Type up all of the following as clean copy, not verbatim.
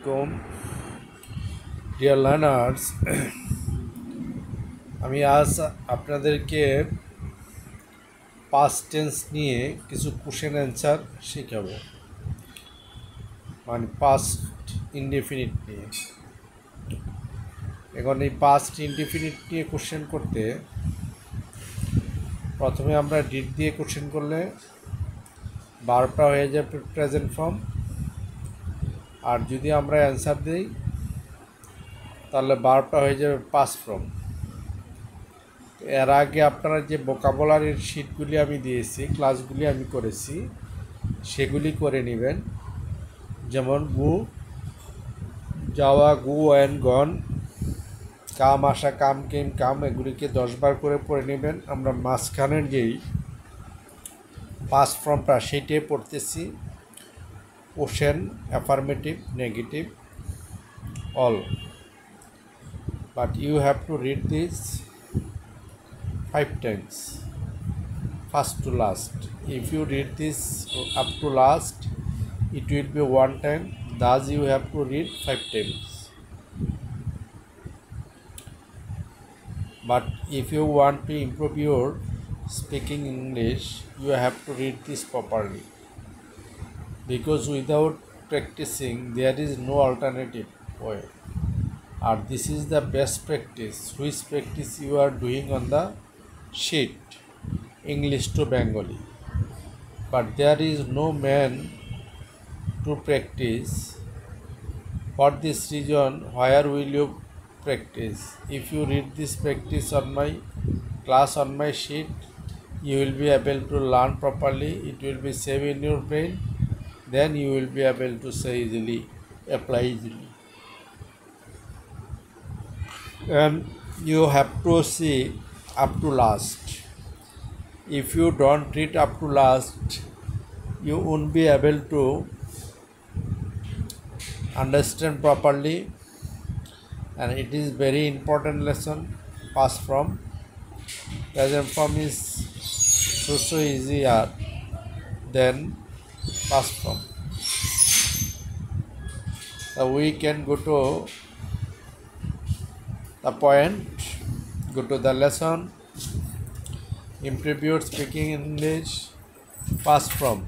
কম dear learners, আমি আজ আপনাদেরকে পাস্ট টেন্স নিয়ে কিছু কোশ্চেন অ্যান্সার শেখাবো, মানে পাস্ট ইনডেফিনিট নিয়ে। এখন এই পাস্ট ইনডেফিনিট নিয়ে কোশ্চেন করতে প্রথমে আমরা ডিড দিয়ে কোশ্চেন করলে ভার্বটা হয়ে যাবে প্রেজেন্ট ফর্ম, আর যদি আমরা অ্যান্সার দিই তাহলে ভার্বটা হয়ে যাবে পাস্ট ফর্ম। এর আগে আপনারা যে ভোকাবুলারির শিটগুলি আমি দিয়েছি, ক্লাসগুলি আমি করেছি, সেগুলি করে নেবেন। যেমন গু, যাওয়া, গু অ্যান্ড গন, কাম আসা, কাম কেম কাম, এগুলিকে 10 বার করে পড়ে নেবেন। আমরা মাঝখানের যেই পাস্ট ফর্মটা সেইটাই পড়তেছি, question, affirmative, negative, all. But you have to read this 5 times, first to last. If you read this up to last, it will be 1 time. Thus you have to read 5 times. But if you want to improve your speaking English, you have to read this properly, because without practicing there is no alternative way. And this is the best practice, which practice you are doing on the sheet, English to Bengali. But there is no man to practice. For this reason, where will you practice? If you read this practice on my class on my sheet, you will be able to learn properly. It will be saved in your brain. Then you will be able to say easily, apply easily. And you have to see up to last. If you don't read up to last, you won't be able to understand properly, and it is very important lesson. Past form, present form is so easier than past form. So we can go to the point, go to the lesson. Improve your speaking English. Past form.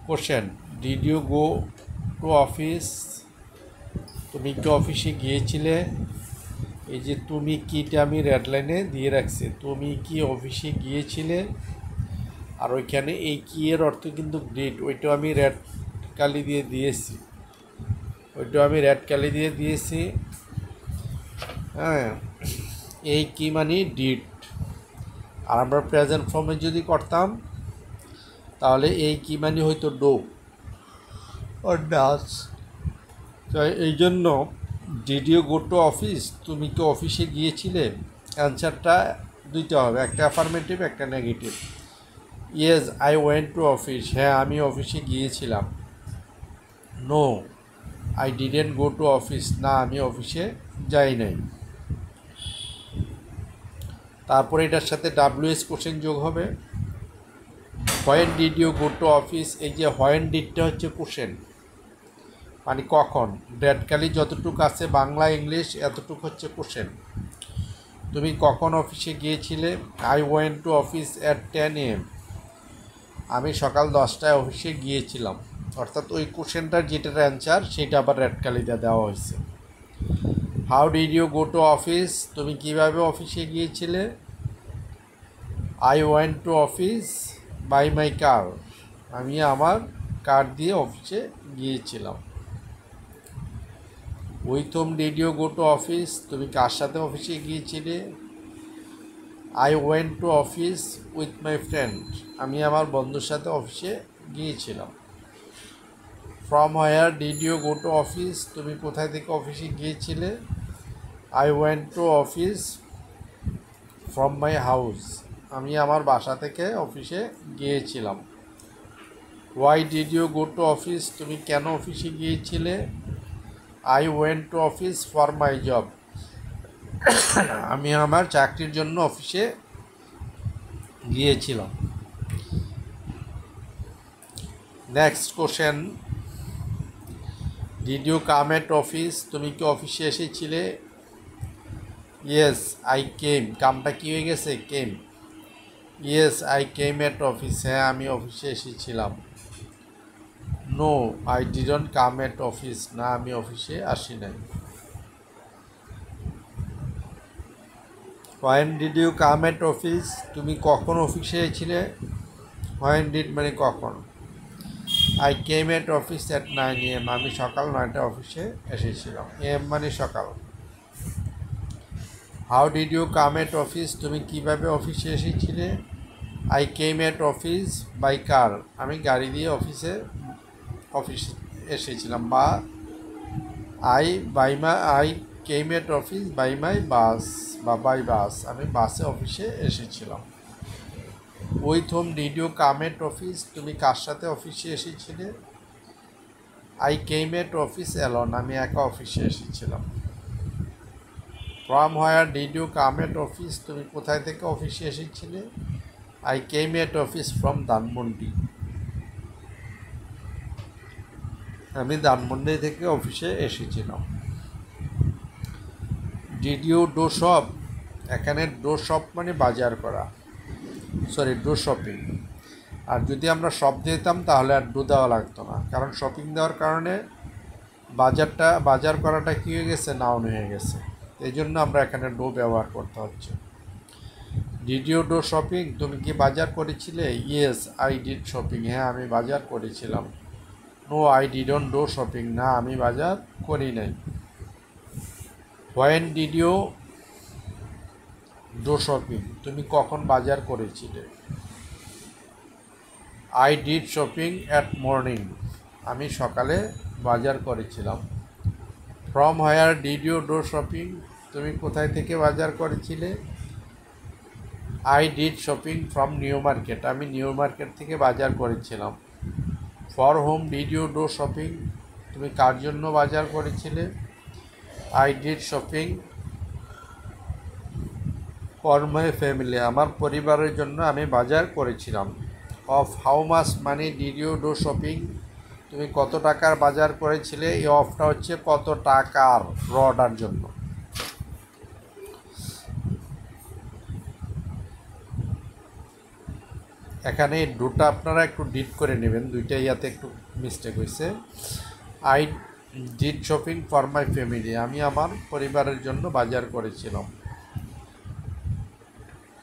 Question: Did you go to office? তুমি কি অফিসে গিয়েছিলে? এই যে তুমি কিটা আমি red লাইনে দিয়ে রাখছি, তুমি কি অফিসে গিয়েছিলে, আর ওইখানে এই কি এর অর্থ কিন্তু ডিড, ওইটাও আমি রেড কালি দিয়ে দিয়েছি, হ্যাঁ। এই কি মানে ডিড। আর আমরা প্রেজেন্ট ফর্মে যদি করতাম তাহলে এই কি মানে হয়তো ডো or does. তো এই জন্য did you go to office, তুমি কি অফিসে গিয়েছিলে, অ্যান্সারটা দুইটা হবে, একটা অ্যাফার্মেটিভ, একটা negative. Yes I went to office, হ্যাঁ আমি অফিসে গিয়েছিলাম। No I didn't go to office, না আমি অফিসে যাই নাই। তারপরে এটার সাথে WS কোশ্চেন যোগ হবে। When did you go to office, এই যে হোয়েন ডিডটা হচ্ছে কোশ্চেন, মানে কখন। ডেটকালি যতটুকু আছে বাংলা ইংলিশ এতটুকু হচ্ছে কোশ্চেন। তুমি কখন অফিসে গিয়েছিলে? I went to office at 10 AM, আমি সকাল 10টায় অফিসে গিয়েছিলাম। অর্থাৎ ওই কোশ্চেনটার যেটার অ্যান্সার সেটা আবার রেড কালিতে দেওয়া হয়েছে। How did you go to office, তুমি কিভাবে অফিসে গিয়েছিলে? I went to office by my car, আমি আমার কার দিয়ে অফিসে গিয়েছিলাম। With whom did you go to office, তুমি কার সাথে অফিসে গিয়েছিলে? I went to office with my friend, আমি আমার বন্ধুর সাথে অফিসে গিয়েছিলাম। From where did you go to office, তুমি কোথায় থেকে অফিসে গিয়েছিলে? I went to office from my house, আমি আমার বাসা থেকে অফিসে গিয়েছিলাম। Why did you go to office, তুমি কেন অফিসে গিয়েছিলে? I went to office for my job, আমি আমার চাকরির জন্য অফিসে গিয়েছিলাম। Next question, did you come at office, তুমি কি অফিসে এসেছিলে? ইয়েস আই কেম, কামটা কি হয়ে গেছে? Came. Yes I came at office, হ্যাঁ আমি অফিসে এসেছিলাম। No I didn't come at office, না আমি অফিসে আসি নাই। When did you come at office, তুমি কখন অফিসে এসেছিলে? হোয়েন ডিড মানে কখন। I came at office at 9 AM, আমি সকাল 9টায় অফিসে এসেছিলাম। এম মানে সকাল। How did you come at office, তুমি কিভাবে অফিসে এসেছিলে? I came at office by car, আমি গাড়ি দিয়ে অফিসে এসেছিলাম। বা I came at office by my bus, বা বাই বাস, আমি বাসে অফিসে এসেছিলাম। With whom did you come at office, তুমি কার সাথে অফিসে এসেছিলে? I came at office alone, আমি একা অফিসে এসেছিলাম। From where did you come at office, তুমি কোথায় থেকে অফিসে এসেছিলে? I came at office from Dhanmondi, আমি ধানমন্ডি থেকে অফিসে এসেছিলাম। ডিড ইউ ডো শপ, এখানে ডো শপ মানে বাজার করা, সরি ডো শপিং। আর যদি আমরা শপ দিতাম তাহলে আর ডো দেওয়া লাগতো না, কারণ শপিং দেওয়ার কারণে বাজার করাটা কী হয়ে গেছে? নাউন হয়ে গেছে, এই জন্য আমরা এখানে ডো ব্যবহার করতে হচ্ছে। ডিড ইউ ডো শপিং, তুমি কি বাজার করেছিলে? ইয়েস আই ডিড শপিং, হ্যাঁ আমি বাজার করেছিলাম। No I didn't do shopping, না আমি বাজার করি নাই। When did you do shopping, তুমি কখন বাজার করেছিলে? I did shopping at morning, আমি সকালে বাজার করেছিলাম। From where did you do shopping, তুমি কোথায় থেকে বাজার করেছিলে? I did shopping from new market, আমি নিউ মার্কেট থেকে বাজার করেছিলাম। For whom did you do shopping, তুমি কার জন্য বাজার করেছিলে? I did shopping for my family, আমার পরিবারের জন্য আমি বাজার করেছিলাম। Of how much money did you do shopping, তুমি কত টাকার বাজার করেছিলে? এই অফটা হচ্ছে কত টাকার, রটার জন্য। এখানে ডোটা আপনারা একটু ডিট করে নেবেন, দুইটা ইয়াতে একটু মিস্টেক হয়েছে। I did shopping for my family, আমি আমার পরিবারের জন্য বাজার করেছিলাম।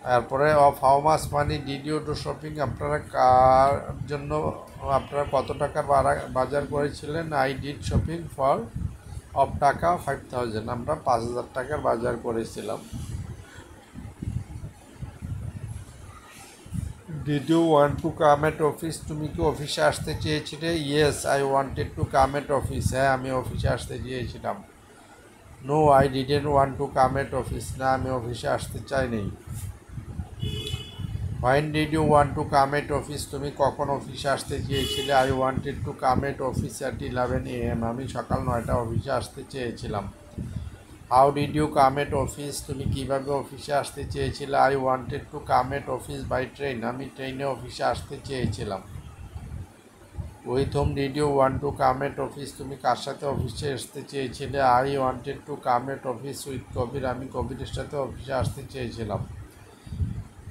তারপরে of how much money did you do shopping, আপনারা কার জন্য, আপনারা কত টাকার বাজার করেছিলেন? I did shopping for of টাকা 5000, আমরা 5000 টাকার বাজার করেছিলাম। Did you want to come at office, তুমি কি অফিসে আসতে চেয়েছিলে? Yes I wanted to come at office, হ্যাঁ আমি অফিসে আসতে চেয়েছিলাম। No I didn't want to come at office, না আমি অফিসে আসতে চাইনি। When did you want to come at office, তুমি কখন অফিসে আসতে চেয়েছিলে? I wanted to come at office at 11 AM, আমি সকাল 9টা অফিসে আসতে চেয়েছিলাম। How did you come at office, তুমি কীভাবে অফিসে আসতে চেয়েছিলে? I wanted to come at office by train, আমি ট্রেনে অফিসে আসতে চেয়েছিলাম। With whom did you want to come at office, তুমি কার সাথে অফিসে আসতে চেয়েছিলে? I wanted to come at office with Kabir, আমি কবিরের সাথে অফিসে আসতে চেয়েছিলাম।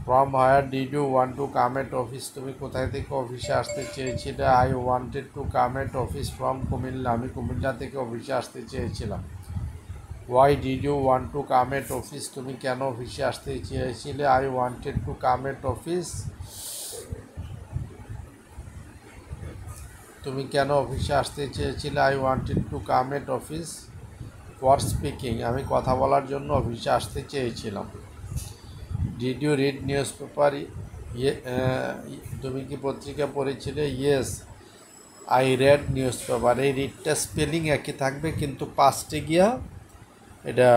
From where did you want to come at office, তুমি কোথায় থেকে অফিসে আসতে চেয়েছিলে? I wanted to come at office from Comilla, আমি কুমিল্লা থেকে অফিসে আসতে চেয়েছিলাম। Why did you want to come at office, তুমি কেন অফিসে আসতে চেয়েছিলে? I wanted to come at office, তুমি কেন অফিসে আসতে চেয়েছিলে? I wanted to come at office for speaking, আমি কথা বলার জন্য অফিসে আসতে চেয়েছিলাম। Did you read newspaper, তুমি কি পত্রিকা পড়েছিলে? Yes I read newspaper, এই রিডটা স্পেলিং একই থাকবে কিন্তু পাস্টে গিয়া এটা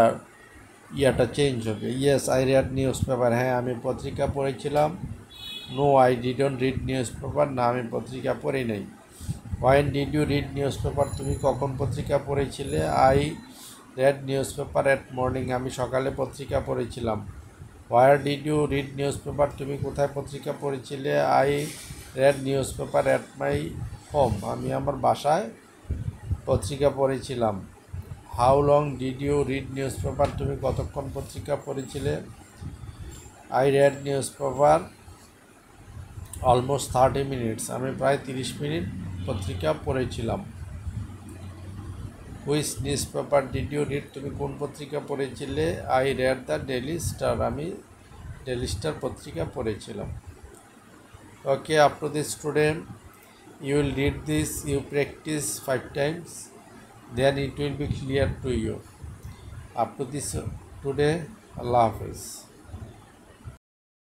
ইয়াটা চেঞ্জ হবে। Yes I read newspaper, হ্যাঁ আমি পত্রিকা পড়েছিলাম। No I didn't read newspaper, না আমি পত্রিকা পড়ি নাই। When did you read newspaper, তুমি কখন পত্রিকা পড়েছিলে? I read newspaper at morning, আমি সকালে পত্রিকা পড়েছিলাম। Where did you read newspaper, তুমি কোথায় পত্রিকা পড়েছিলে? I read newspaper at my home, আমি আমার বাসায় পত্রিকা পড়েছিলাম। How long did you read newspaper? তুমি কতক্ষণ পত্রিকা পড়েছিলে? I read newspaper almost 30 minutes. আমি প্রায় 30 মিনিট পত্রিকা পড়েছিলাম। Which newspaper did you read? তুমি কোন পত্রিকা পড়েছিলে? I read the Daily Star. আমি ডেইলি স্টার পত্রিকা পড়েছিলাম। Okay, up to this student, you will read this, you practice 5 times, then it will be clear to you. Up to this today, Allah Hafiz.